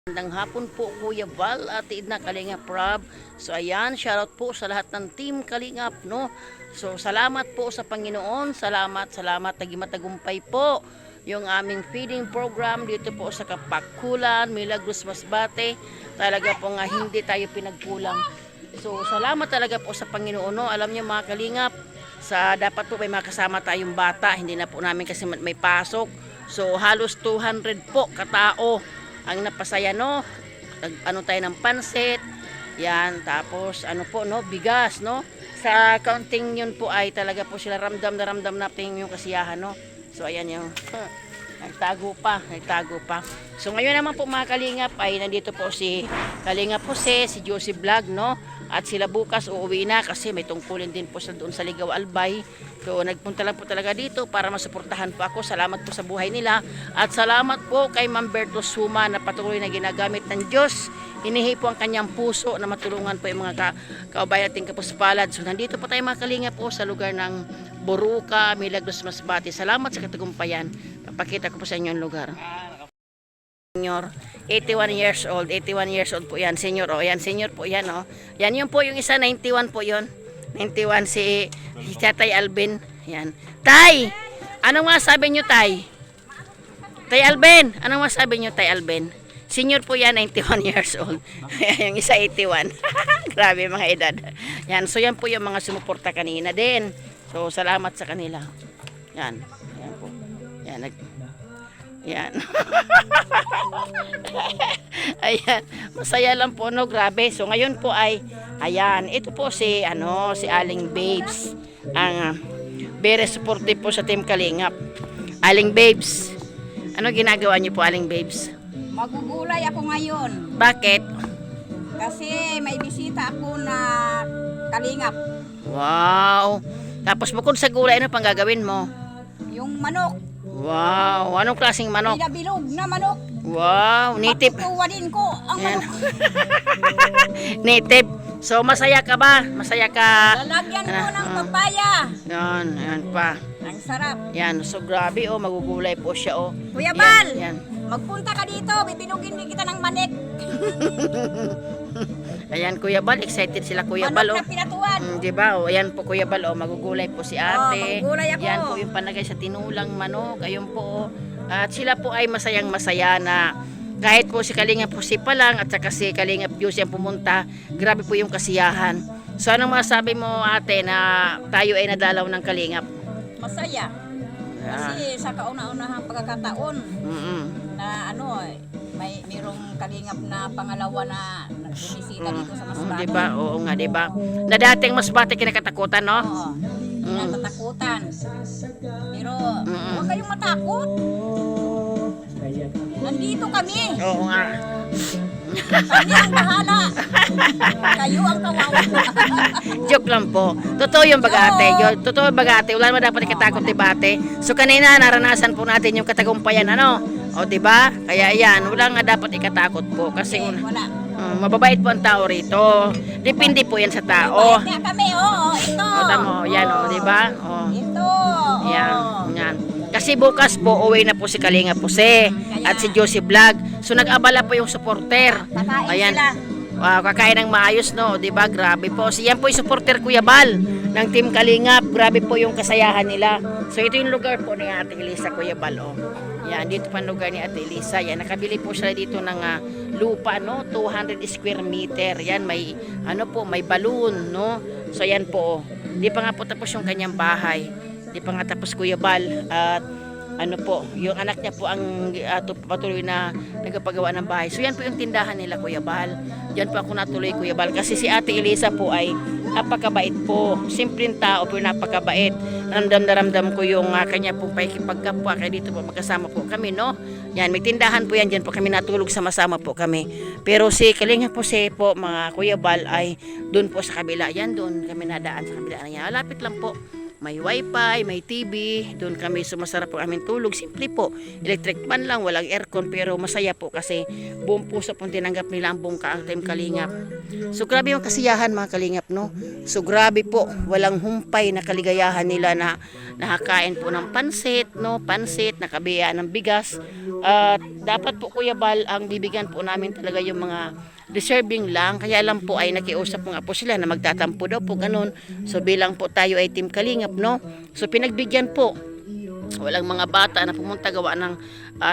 Magandang hapon po Kuya Val at Idna Kalingap Rob. So ayan, shoutout po sa lahat ng team Kalingap, no? So salamat po sa Panginoon, salamat, naging matagumpay po yung aming feeding program dito po sa Kapakkulan, Milagros Masbate. Talaga po nga hindi tayo pinagkulang. So salamat talaga po sa Panginoon, no? Alam niyo mga Kalingap, dapat po may makasama tayong bata, hindi na po namin kasi may pasok. So halos 200 po katao ang napasaya, no? Ano tayo ng pansit, yan, tapos ano po, no, bigas, no? Sa counting yun po ay talaga po sila ramdam natin yung kasiyahan, no? So ayan yung nagtago pa. So ngayon naman po mga Kalingap ay nandito po si Kalingap Jose, si Josie Vlog, no? At sila bukas uuwi na kasi may tungkulin din po sa doon sa Ligaw Albay. So nagpunta lang po talaga dito para masuportahan po ako. Salamat po sa buhay nila. At salamat po kay Ma'am Berto Suma na patuloy na ginagamit ng Diyos. Hinihi po ang kanyang puso na matulungan po yung mga kaubayan ating kapuspalad. So nandito po tayo mga Kalingap po sa lugar ng Boruca, Milagros Masbate. Salamat sa katagumpayan. Papakita ko po sa inyo ang lugar. Senior, 81 years old po yan, senior, yan, senior po yan, yan yun po yung isa, 91 po yun, 91 si Tatay Alvin, yan. Tay, anong masabi nyo Tay? Tay Alvin, anong masabi nyo Tay Alvin? Senior po yan, 91 years old, yung isa 81, grabe mga edad, yan, so yan po yung mga sumuporta kanina din, so salamat sa kanila, yan po, yan, yan. Ayan, masaya lang po, no, grabe. So ngayon po ay ayan, ito po si Aling Babes. Ang very supportive po sa Team Kalingap. Aling Babes. Ano ginagawa niyo po, Aling Babes? Magugulay ako ngayon. Bakit? Kasi may bisita ako na Kalingap. Wow. Tapos bukod sa gulay, ano pang gagawin mo? Yung manok. Wow, anong klaseng manok? Binabilog na manok. Wow, native. Pagkukuwanin ko ang manok. Native. So masaya ka ba? Masaya ka? Lalagyan ko ng papaya. Yan pa. Ang sarap. Yan, so grabe magugulay po siya Kuya Bal, yan. magpunta ka dito, bibilugin kita ng manik. Ayan Kuya Bal, excited sila Kuya Manok Bal na pinatuan. Diba? Ayan po Kuya Bal, magugulay po si ate. Magugulay ako. Yan po yung panagay sa tinulang manok. Ayun po. At sila po ay masayang masaya na kahit po si Kalingap Jose pa lang at saka si Kalingap Diyos yung pumunta, grabe po yung kasiyahan. So anong masabi mo ate na tayo ay nadalaw ng Kalingap? Masaya. Kasi sa kauna-unahang pagkakataon na mayroong Kalingap na pangalawa na bumisita dito sa Masbate. Diba? Oo nga, diba? Na dating Masbate kinakatakutan, no? Oo. Kinatatakutan. Pero huwag kayong matakot. Nandito kami. Oo nga. Kami ang bahala. Kayo ang kawawa. Joke lang po. Totoo yung bagate. Totoo yung bagate. Wala naman dapat ikatakot debate. So kanina naranasan po natin yung katagumpayan, o diba? Kaya yan, wala nga dapat ikatakot po. Kasi Wala. mababait po ang tao rito. Depende po yan sa tao. Kaya kami, ito. Tama, yan diba? Ito. Yan. Kasi bukas po, uwi na po si Kalingap Jose at si Josie Vlog. So nag-abala po yung supporter. Kakain sila. Kakain ng maayos, no? Diba? Grabe po. Yan po yung supporter Kuya Bal ng Team Kalingap. Grabe po yung kasayahan nila. So ito yung lugar po ni Ate Elisa, Kuya Bal, Yan, dito pa lugar ni Ate Elisa. Yan, nakabili po sila dito ng lupa, no? 200 square meter. Yan, may may balloon, no? So yan po. Di pa nga po tapos yung kanyang bahay. Di pa nga tapos Kuya Bal. At yung anak niya po ang patuloy na nagpapagawa ng bahay. So yan po yung tindahan nila Kuya Bal. Diyan po ako natuloy Kuya Bal. Kasi si Ate Elisa po ay napakabait po. Simpleng tao po, napakabait. Ramdam na ramdam ko yung kanya po pakikipagkapwa. Kaya dito po magkasama po kami, no? Yan, may tindahan po yan. Diyan po kami natulog, sama-sama po kami. Pero si Kalingap Jose po, mga Kuya Bal, ay doon po sa kabila. Yan, doon kami nadaan sa kabila. Yan, lapit lang po. may wifi, may TV, doon kami sumasarap po aming tulog. Simple po, electric fan lang, walang aircon, pero masaya po kasi buong puso pong tinanggap nila ang buong Team Kalingap. So grabe yung kasiyahan mga Kalingap, no? So grabe po, walang humpay na kaligayahan nila na nakakain po ng pansit, no? Pansit, nakabiyaan ng bigas. At dapat po Kuya Bal, ang bibigyan po namin talaga yung mga deserving lang, kaya lang po ay nakiusap nga po sila na magtatampo daw po ganun. So bilang po tayo ay Team Kalingap, no? So pinagbigyan po, walang mga bata na pumunta gawa ng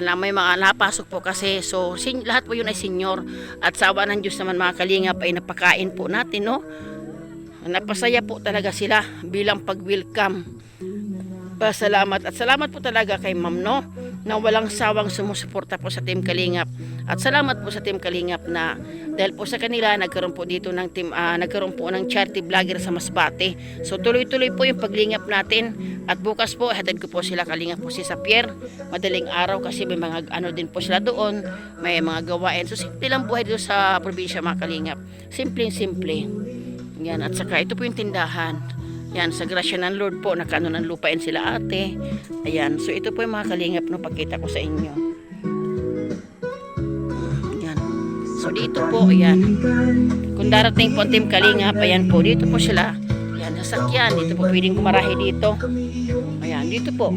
na may mga napasok po kasi. So lahat po yun ay senior, at sa awa ng Diyos naman mga Kalingap ay napakain po natin, no? Napasaya po talaga sila bilang pag-welcome. Pasalamat at salamat po talaga kay Ma'am, no, na walang sawang sumusuporta po sa Team Kalingap. At salamat po sa Team Kalingap na dahil po sa kanila nagkaroon po dito ng nagkaroon po ng charity vlogger sa Masbate. So tuloy-tuloy po yung paglingap natin, at bukas po hatid ko po sila Kalingap po si Sapier madaling araw kasi may mga ano din po sila doon, may mga gawain. So simple lang buhay dito sa probinsya mga Kalingap, simple. Yan, at saka ito po yung tindahan. Yan, sa grasya ng Lord po, nakano ng lupain sila ate. Ayan, so ito po yung mga Kalingap, no, pagkita ko sa inyo. Yan. So dito po, ayan. Kung darating po ang Team Kalingap, ayan po, dito po sila. Yan, sasakyan. Dito po pwedeng kumarahi dito. Ayan, dito po.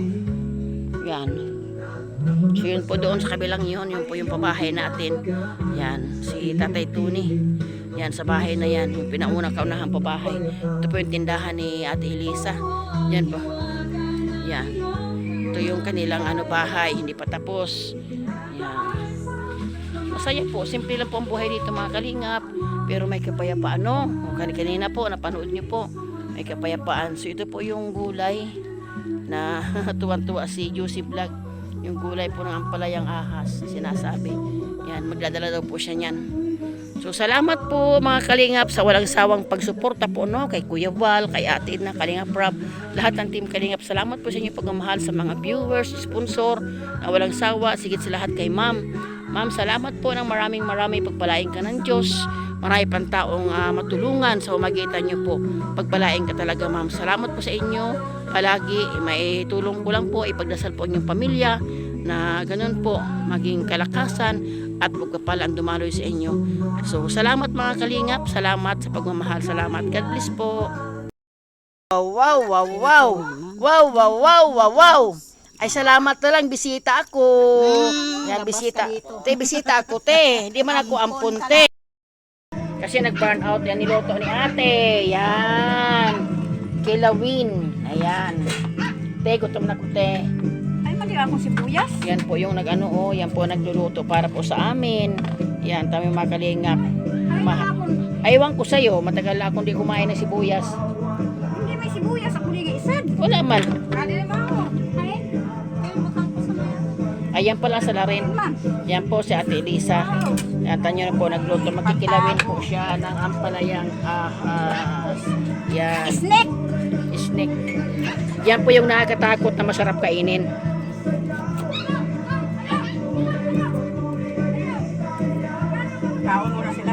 Yan. So yun po doon sa kabilang yun po yung pabahay natin. Yan, si Tatay Tuni. Yan, sa bahay na yan, yung pinaunang kaunahang pabahay. Ito po yung tindahan ni Ate Elisa. Yan po. Yan. Ito yung kanilang bahay, hindi pa tapos. Yan. Masaya po, simple lang po ang buhay dito mga Kalingap. Pero may kapayapaan, no? Kanina po, napanood nyo po. May kapayapaan. So ito po yung gulay na tuwan-tuwa si Juicy Vlog. Yung gulay po ng ampalayang ahas, sinasabi. Yan, magdadala daw po siya niyan. So salamat po mga Kalingap sa walang sawang pagsuporta po, no, kay Kuya Val, kay Ate Edna, Kalingap Rob, lahat ng Team Kalingap. Salamat po sa inyong pagmamahal sa mga viewers, sponsor na walang sawa, sigit sa lahat kay Ma'am. Ma'am, salamat po ng maraming pagpalain ka ng Diyos. Marami pang taong matulungan sa umagitan niyo po. Pagpalain ka talaga, Ma'am. Salamat po sa inyo. Palagi may tulong ko lang po, ipagdasal po ang inyong pamilya na ganun po maging kalakasan at pagkapal ang dumaloy sa inyo. So salamat mga Kalingap, salamat sa pagmamahal, salamat. God bless po. Wow. Ay salamat na lang, bisita ako. Yan, bisita. Bisita ako, te. Hindi man ako ampun, te. Kasi nag-burn out yan, niloto ni ate. Yan. Kilawin. Ayan. Te, gutom na ko, te. Ay, mali akong sibuyas. Yan po yung yan po nagluluto para po sa amin. Yan, tami mga Kalingap. Aywan ko sa'yo, matagal na akong di kumain ng sibuyas. Hindi may sibuyas, ako hindi isad. Wala man. Kali naman ako. Ay, butang ko sa mga. Ayan pala sa larin. Yan po si Ate Elisa. Yan, tanyo na po nagluto. Magkikilawin po siya ng ampalayang ahas. Yan. Snake. Yan po yung nakakatakot na masarap kainin. Kaon muna sila.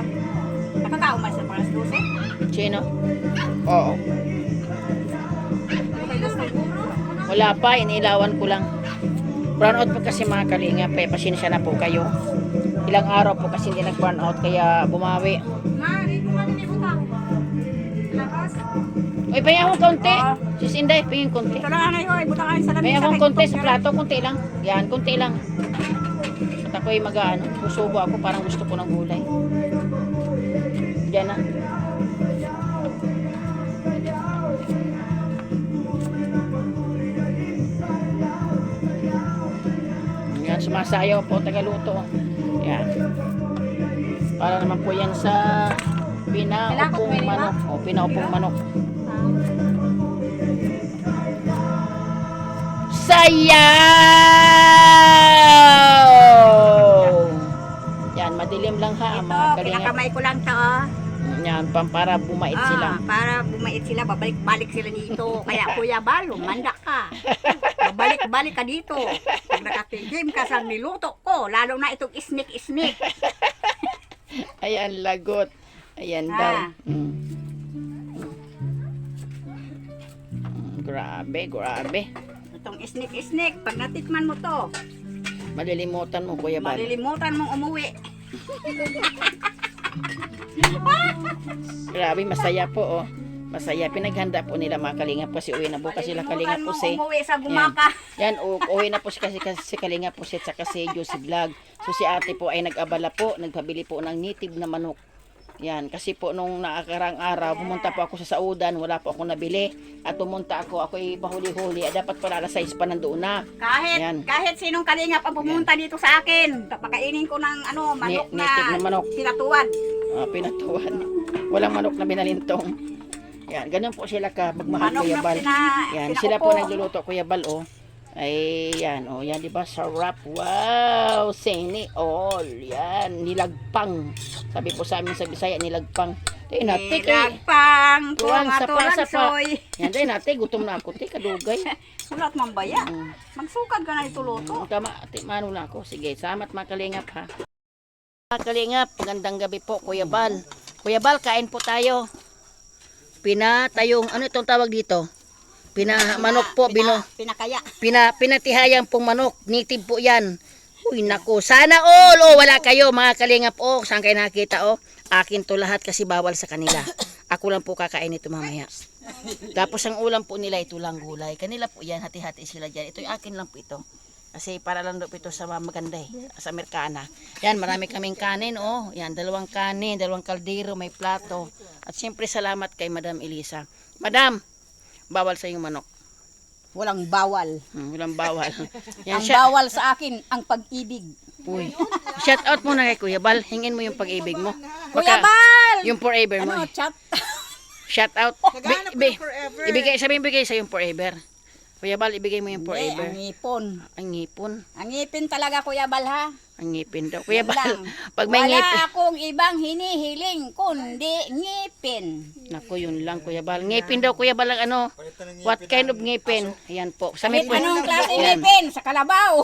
Nakakaon man sila para sa luso. Sino? Oo. Wala pa, inilawan ko lang. Brown out po kasi mga Kalingap, pasensya na po kayo. Ilang araw po kasi hindi nag-brown out kaya bumawi. Uy, pahinga akong konti. Sis Inday, pahinga konti. Ito lang ay butang ay sa lamisa. Pahinga akong konti sa plato, konti lang. Yan, konti lang. At ako'y susubo ako, parang gusto ko ng gulay. Diyan na. Yan, sumasayaw po, tagaluto. Yan. Para naman po yan sa pinaupong manok. O, pinaupong manok. Sayaw! Yan, madilim lang ha, mga Ito, Kalingap. pinakamay ko lang to. Yan, para bumait sila. Para bumait sila, babalik-balik sila dito. Kaya Kuya Bal, manda ka. Babalik-balik ka dito. Pag nakatigim ka sa niluto ko, lalo na itong isnik-isnik. Ayan, lagot. Ayan daw. Grabe, grabe. Itong isnik-isnik, pag natikman mo to, Malilimutan mo, Kuya Bal. malilimutan mong umuwi. Grabe, masaya po, oh. Masaya. Pinaghanda po nila mga Kalingap kasi uwi na bukas sila Kalingap po Malilimutan mong umuwi sa Gumaka. Yan, uwi na po kasi si Kalingap po si saka si Josie Vlog. So si ate po ay nag-abala po, nagpabili po ng native na manok. Yan, kasi po nung nakakarang araw, pumunta po ako sa Saudan, wala po ako nabili. At pumunta ako ay pahuli-huli. Dapat pala alas 6 pa nandoon na. Yan. Kahit sinong Kalingap ang pumunta dito sa akin, papakainin ko ng manok native na manok. pinatuwad. Pinatuan. Walang manok na binalintong. Yan, ganun po sila ka magmahal Manok Kuya na Bal. Yan, sila po pinaupo. nagluluto Kuya Bal, oh. Ay, yan, oh, yan, di ba? Sarap. Wow! Sini all. Yan, nilagpang. Sabi po sa amin sa Bisaya, nilagpang. Tayo natin, Nilagpang kung Tuwang atulang sapa. soy. Yan, tayo natin, gutom na ako, te, kadugay. Sulat man ba yan? Mm. Magsukad ka na ito luto. Tama, ate, mano na ako. Sige, salamat mga Kalingap, ha. Mga Kalingap, magandang gabi po, Kuya Bal. Kuya Bal, kain po tayo. Pinatayong, ano itong tawag dito? Manok po, Pinakaya. pinatihayang pong manok. Native po yan. Uy, naku. Sana all. Oh, wala kayo, mga Kalingap. Oh, saan kayo nakita? Oh, akin to lahat kasi bawal sa kanila. Ako lang po kakain ito mamaya. Tapos ang ulam po nila, ito lang gulay. Kanila po yan, hati-hati sila dyan. Ito akin lang po ito. Kasi para lang po ito sa maganda eh, sa Amerikana. Yan, marami kaming kanin, oh. Yan, 2 kanin, 2 kaldero, may plato. At siyempre salamat kay Madam Elisa. Madam, bawal sa yung manok. Walang bawal. Walang bawal. Yan, Ang bawal sa akin, ang pag-ibig. Uy. Shout out muna kay Kuya Bal. Hingin mo yung pag-ibig mo. Kuya Bal! Yung forever mo. Ano, chat? Shout out. Naghahanap ng forever. Ibigay sa yung forever. Kuya Bal, ibigay mo yung forever. Ang ngipon. Ang ngipon. Ang ngipin talaga, Kuya Bal, ha? Ang ngipin daw. Kuya Yan Bal, lang. pag may ngipin. Wala akong ibang hinihiling, kundi ngipin. Naku, yun lang Kuya Bal. Ngipin daw Kuya Bal ang ano. What kind of ngipin? Ayan po. Sa may Anong klase Yan. ngipin? Sa kalabaw.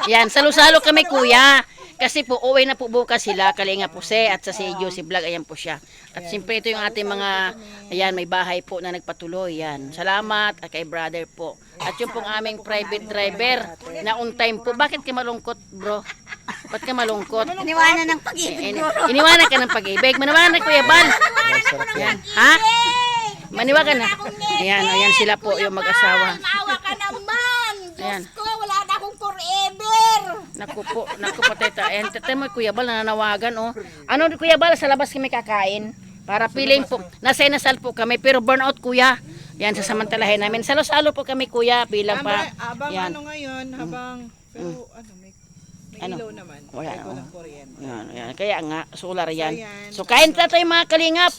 Yan, salo-salo kami Kuya. Kasi po, uwi na po bukas sila, Kalinga Puse at sa si Josie Vlog, ayan po siya. At siyempre ito yung ating mga, ayan, may bahay po na nagpatuloy, yan. Salamat at kay brother po. At yung pong aming private driver na on time po. Bakit ka malungkot, bro? Ba't ka malungkot? Iniwanan ng pag-ibig. Iniwanan ka ng pag-ibig. Maniwanan Kuya Bal. Yan. Ha? Maniwagan na. Ayan, ayan sila po yung mag-asawa. Maawa ka naman. Ayan. Diyos ko, wala na akong forever. Naku po teta. Ayan, teta mo Kuya Bal, nananawagan oh. Ano Kuya Bal, sa labas kami kakain. Para piling po, nasa inasal po kami, pero burnout Kuya. Yan, sasamantalahin namin. Salo-salo po kami Kuya, bilang pa. Habang Yan. ano ngayon, pero ano, may Ano? ilaw naman. Wala, Kahit oh. walang kuryente. Yan, yan. Kaya nga, solar yan. Ayan. So, kain na tayo mga Kalingap.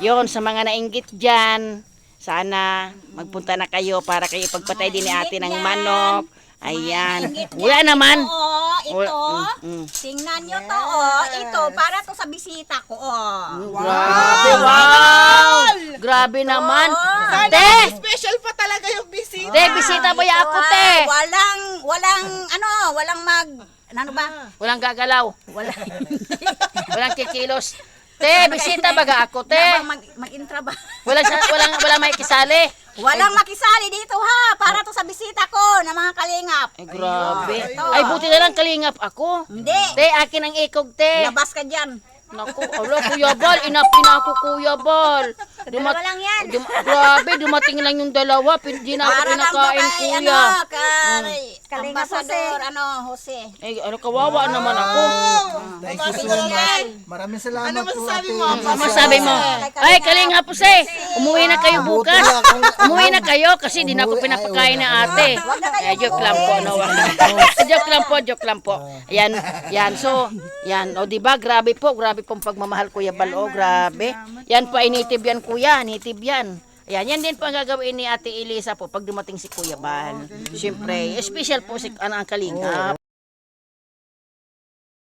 Yon sa mga nainggit dyan. Sana magpunta na kayo para kayo pagpatay din ni ate ng manok. Ayan. Wala naman. Oo, ito. Mm. Tingnan nyo to, oh. Ito, para to sa bisita ko, oh. Grabe, wow! Grabe naman. Te! Special pa talaga yung bisita. Te, bisita mo ya ako, te. Walang ano ba? Walang gagalaw. Walang kikilos. Te, bisita baga ako, te. Mag-intra ba? Walang may kisali. Walang makisali dito, ha. Para to sa bisita ko na mga kalingap. Ay, grabe. Ito. Ay, buti na lang Kalingap ako. Hindi. Te, akin ang ikog, te. Labas ka dyan. Naku, ala, Kuya Bal, inapina ako, Kuya Bal. Dalawa lang yan. Grabe, dumating lang yung dalawa, hindi na ako Para lang to pinakain, kay, Kuya. Kalingap Ambasador, Jose. Eh, kawawa naman ako. Thank you so much. Maraming salamat Ano po, masasabi ate. mo? Ano masabi mo? Ay, Kalingap Jose, umuwi na kayo bukas. Umuwi na kayo kasi di na ako pinapakain ng ate. Eh, joke lang po, no? Joke lang po. Ayan, yan. So, yan. O, diba? Grabe pong pagmamahal, Kuya Bal. O, grabe. Yan po ay native yan, Kuya. Native yan. Ayan, yan din po ang gagawin ni Ate Elisa po pag dumating si Kuya Bal. Siyempre, special po si ang Kalingap.